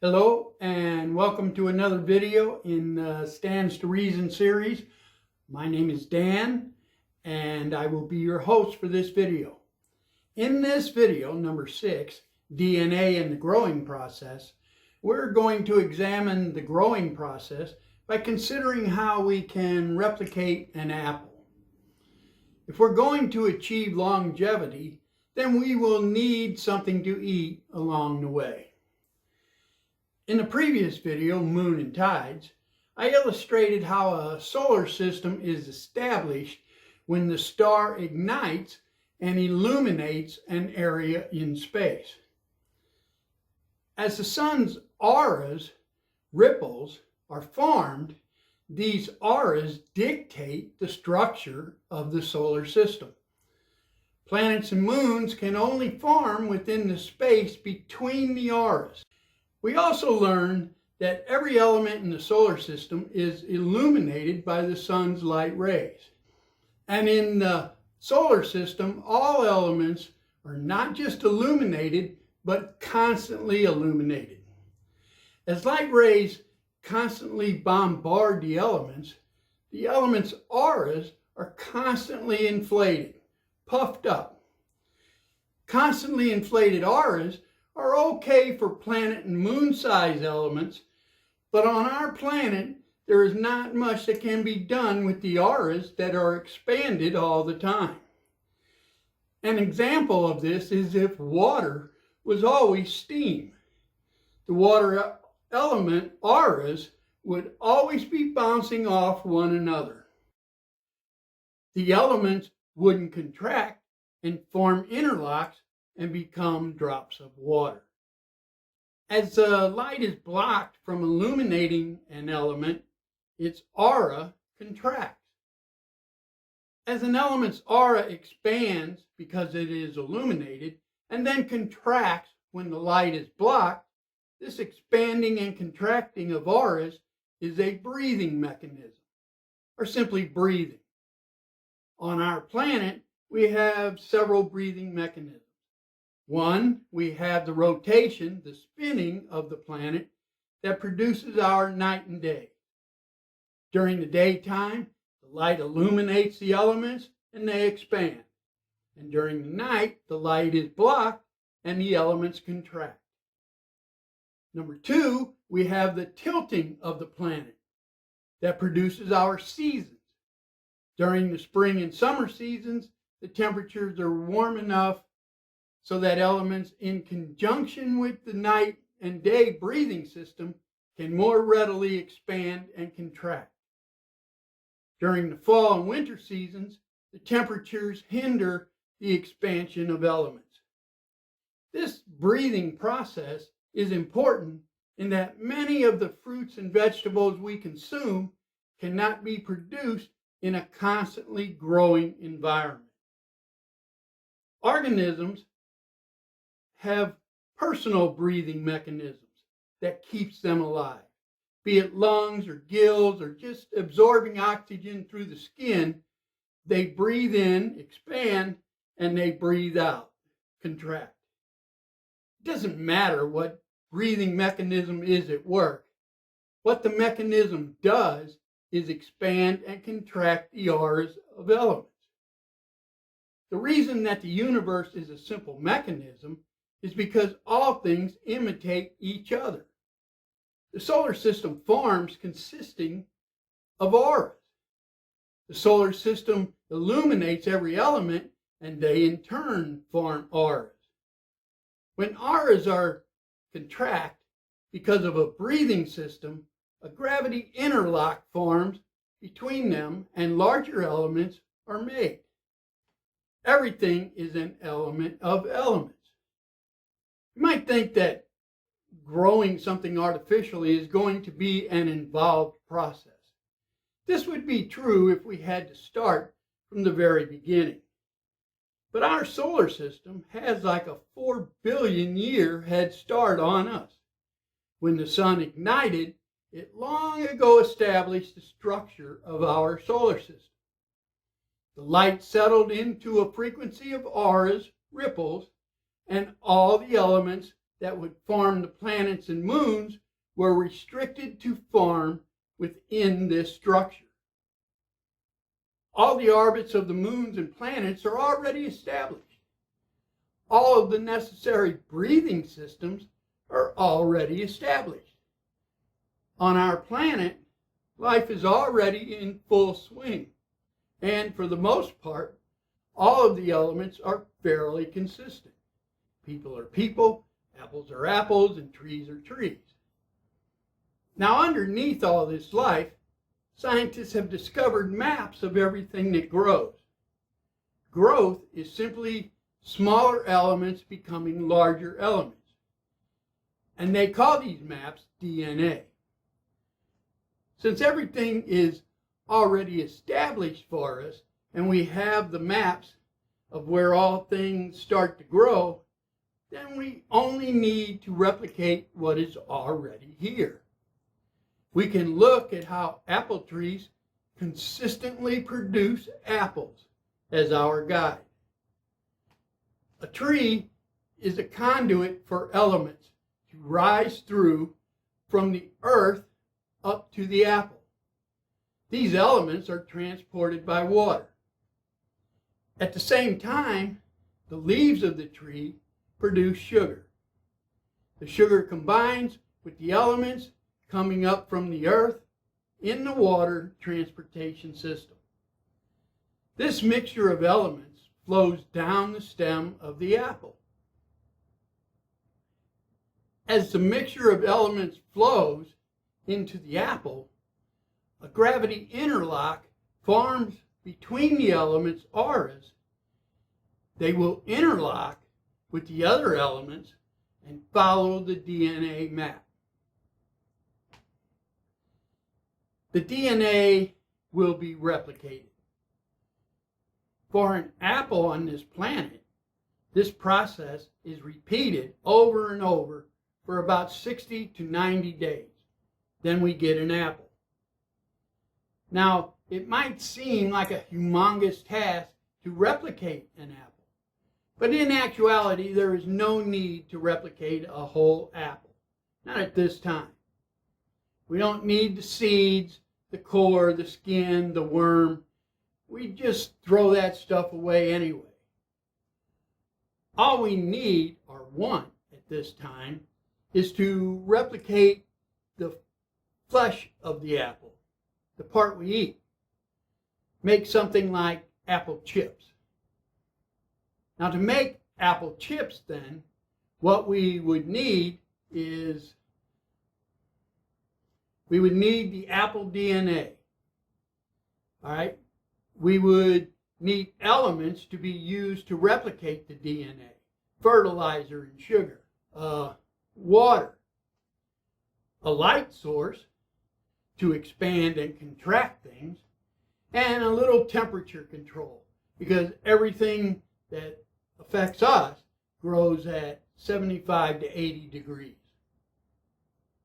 Hello and welcome to another video in the Stands to Reason series. My name is Dan and I will be your host for this video. In this video, number 6, DNA and the growing process, we're going to examine the growing process by considering how we can replicate an apple. If we're going to achieve longevity, then we will need something to eat along the way. In the previous video, Moon and Tides, I illustrated how a solar system is established when the star ignites and illuminates an area in space. As the sun's auras, ripples, are formed, these auras dictate the structure of the solar system. Planets and moons can only form within the space between the auras. We also learned that every element in the solar system is illuminated by the sun's light rays. And in the solar system, all elements are not just illuminated, but constantly illuminated. As light rays constantly bombard the elements' auras are constantly inflated, puffed up. Constantly inflated auras are okay for planet and moon-sized elements, but on our planet, there is not much that can be done with the auras that are expanded all the time. An example of this is if water was always steam. The water element auras would always be bouncing off one another. The elements wouldn't contract and form interlocks and become drops of water. As the light is blocked from illuminating an element, its aura contracts. As an element's aura expands because it is illuminated and then contracts when the light is blocked, this expanding and contracting of auras is a breathing mechanism, or simply breathing. On our planet, we have several breathing mechanisms. One, we have the rotation, the spinning of the planet that produces our night and day. During the daytime, the light illuminates the elements and they expand. And during the night, the light is blocked and the elements contract. Number 2, we have the tilting of the planet that produces our seasons. During the spring and summer seasons, the temperatures are warm enough so that elements in conjunction with the night and day breathing system can more readily expand and contract. During the fall and winter seasons, the temperatures hinder the expansion of elements. This breathing process is important in that many of the fruits and vegetables we consume cannot be produced in a constantly growing environment. Organisms have personal breathing mechanisms that keeps them alive, be it lungs or gills or just absorbing oxygen through the skin. They breathe in, expand, and they breathe out, contract. It doesn't matter what breathing mechanism is at work. What the mechanism does is expand and contract the auras of elements. The reason that the universe is a simple mechanism is because all things imitate each other. The solar system forms consisting of auras. The solar system illuminates every element and they in turn form auras. When auras are contract because of a breathing system, a gravity interlock forms between them and larger elements are made. Everything is an element of elements. You might think that growing something artificially is going to be an involved process. This would be true if we had to start from the very beginning. But our solar system has like a 4 billion year head start on us. When the sun ignited, it long ago established the structure of our solar system. The light settled into a frequency of auras, ripples, and all the elements that would form the planets and moons were restricted to form within this structure. All the orbits of the moons and planets are already established. All of the necessary breathing systems are already established. On our planet, life is already in full swing, and for the most part, all of the elements are fairly consistent. People are people, apples are apples, and trees are trees. Now, underneath all this life, scientists have discovered maps of everything that grows. Growth is simply smaller elements becoming larger elements. And they call these maps DNA. Since everything is already established for us, and we have the maps of where all things start to grow, then we only need to replicate what is already here. We can look at how apple trees consistently produce apples as our guide. A tree is a conduit for elements to rise through from the earth up to the apple. These elements are transported by water. At the same time, the leaves of the tree produce sugar. The sugar combines with the elements coming up from the earth in the water transportation system. This mixture of elements flows down the stem of the apple. As the mixture of elements flows into the apple, a gravity interlock forms between the elements' auras. They will interlock with the other elements and follow the DNA map. The DNA will be replicated. For an apple on this planet, this process is repeated over and over for about 60 to 90 days. Then we get an apple. Now, it might seem like a humongous task to replicate an apple, but in actuality, there is no need to replicate a whole apple. Not at this time. We don't need the seeds, the core, the skin, the worm. We just throw that stuff away anyway. All we need, or want at this time, is to replicate the flesh of the apple, the part we eat. Make something like apple chips. Now, to make apple chips then, what we would need is we would need the apple DNA. All right? We would need elements to be used to replicate the DNA. Fertilizer and sugar. Water. A light source to expand and contract things. And a little temperature control. Because everything that affects us grows at 75 to 80 degrees.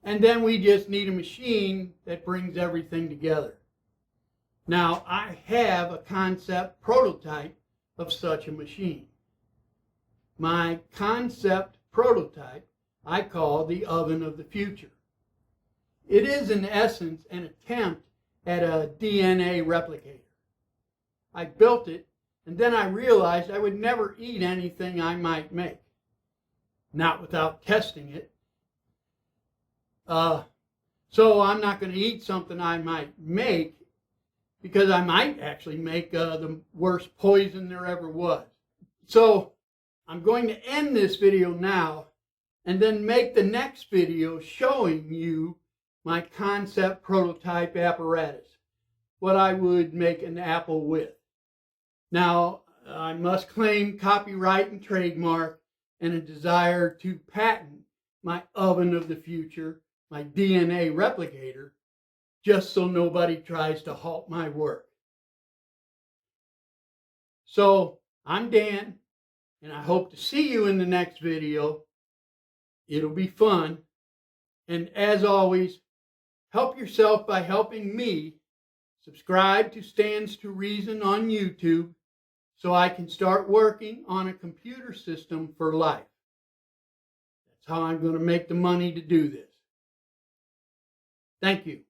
And then we just need a machine that brings everything together. Now, I have a concept prototype of such a machine. My concept prototype I call the oven of the future. It is in essence an attempt at a DNA replicator. I built it, and then I realized I would never eat anything I might make. Not without testing it. So I'm not going to eat something I might make, because I might actually make the worst poison there ever was. So I'm going to end this video now and then make the next video showing you my concept prototype apparatus, what I would make an apple with. Now, I must claim copyright and trademark and a desire to patent my oven of the future, my DNA replicator, just so nobody tries to halt my work. So, I'm Dan, and I hope to see you in the next video. It'll be fun. And as always, help yourself by helping me. Subscribe to Stands to Reason on YouTube so I can start working on a computer system for life. That's how I'm going to make the money to do this. Thank you.